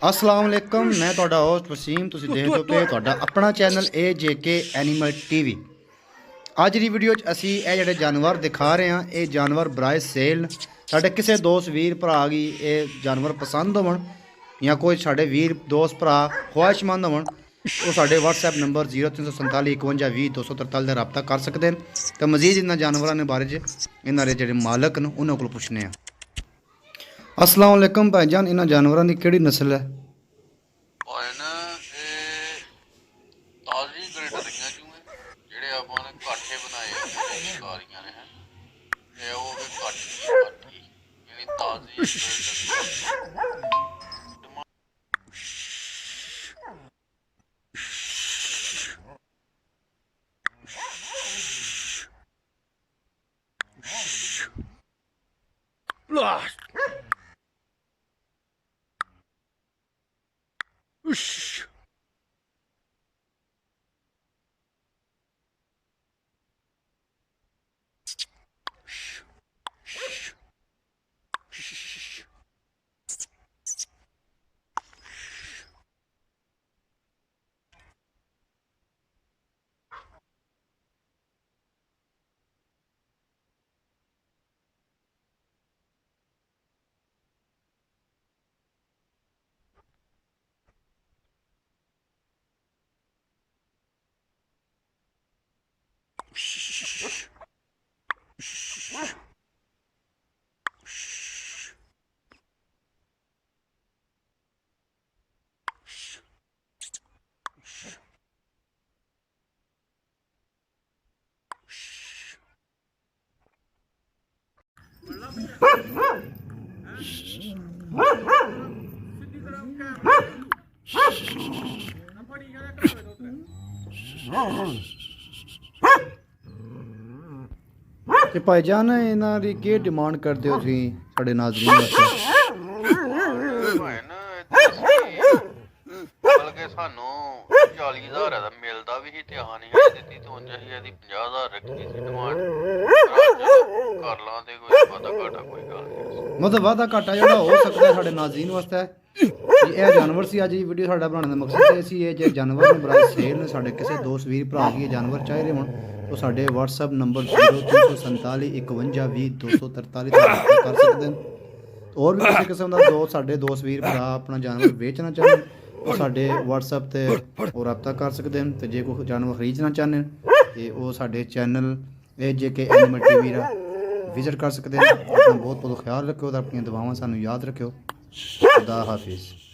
अस्सलाम वालेकुम, मैं तुहाडा होस्ट वसीम। तुसीं देखदे पे तुहाडा अपना चैनल AJK एनिमल TV। अज की वीडियो असी ये जिहड़े जानवर दिखा रहे हैं, ये जानवर बराए सेल न। साडे किसी दोस्त वीर भरा गी ये जानवर पसंद होवन या कोई साडे वीर दोस्त भरा ख्वाहिशमंद होवन, वो साडे WhatsApp नंबर 0347 51 20 243 का रबता कर सकते हैं। तो मजीद इन्होंने जानवरों के बारे इन्होंने जिहड़े मालक ने उन्होंने को पुछने हैं। अस्सलाम वालेकुम भाईजान, इन्होंने जानवरों की किहड़ी नस्ल है? ताजी ग्रेडरियां जो है ਜਿਹੜੇ ਆਪਾਂ ਨੇ ਕਾਠੇ ਬਣਾਏ ਆ ਕਾਰੀਆਂ ਨੇ ਇਹ ਉਹ ਵੀ ਕਾਠੀ ਯਾਨੀ ਤਾਜ਼ੀ ਤੇ ਭਾਈਜਾਨ ਇਹਨਾਂ ਦੀ ਕੀ ਡਿਮਾਂਡ ਕਰਦੇ ਹੋ ਤੁਸੀਂ ਸਾਡੇ ਨਾਜ਼ਰੀਨ ਵਾਸਤੇ? ਬਲਕਿ ਸਾਨੂੰ 40,000 ਦਾ ਮਿਲਦਾ ਵੀ ਸੀ ਤੇ ਆ ਨਹੀਂ ਹੈ ਦਿੱਤੀ ਤੋਂ ਚਾਹੀ ਇਹਦੀ 50,000 ਰੱਖੀ ਸੀ ਡਿਮਾਂਡ ਕਰ ਲਾਂ ਤੇ ਕੋਈ ਵਾਦਾ ਘਾਟਾ ਕੋਈ ਗੱਲ ਨਹੀਂ। ਮਤਲਬ ਵਾਦਾ ਘਾਟਾ ਜਿਹੜਾ ਹੋ ਸਕਦਾ ਸਾਡੇ ਨਾਜ਼ਰੀਨ ਵਾਸਤੇ ਇਹ ਜਾਨਵਰ ਸੀ। ਅੱਜ ਦੀ ਵੀਡੀਓ ਸਾਡਾ ਬਣਾਉਣ ਦਾ ਮਕਸਦ ਇਹ ਸੀ, ਇਹ ਜੇ ਜਾਨਵਰ ਨੇ ਬਰਾਏ ਸੇਲ ਨੇ ਸਾਡੇ ਕਿਸੇ ਦੋਸਤ ਵੀਰ ਭਰਾ ਜੀ ਇਹ ਜਾਨਵਰ ਚਾਹੀਦੇ ਹੋਣ ਉਹ ਸਾਡੇ WhatsApp ਨੰਬਰ 0347 51 20 243 ਤੇ ਰਬਤਾ ਕਰ ਸਕਦੇ ਹਨ। ਹੋਰ ਵੀ ਕਿਸੇ ਕਿਸਮ ਦਾ ਸਾਡੇ ਦੋਸਤ ਵੀਰ ਭਰਾ ਆਪਣਾ ਜਾਨਵਰ ਵੇਚਣਾ ਚਾਹੁੰਦੇ ਉਹ ਸਾਡੇ WhatsApp ਤੇ ਉਹ ਰਬਤਾ ਕਰ ਸਕਦੇ ਹਨ। ਤੇ ਜੇ ਕੋਈ ਜਾਨਵਰ ਖਰੀਦਣਾ ਚਾਹੁੰਦੇ ਤੇ ਉਹ ਸਾਡੇ ਚੈਨਲ AJK ਐਨੀਮਲ TV ਦਾ ਵਿਜ਼ਿਟ ਕਰ ਸਕਦੇ ਹਨ। ਆਪਣਾ ਬਹੁਤ ਬਹੁਤ ਖਿਆਲ ਰੱਖਿਓ ਤੇ ਆਪਣੀਆਂ ਦੁਆਵਾਂ ਸਾਨੂੰ ਯਾਦ ਰੱਖਿਓ। खुदा हाफिज़।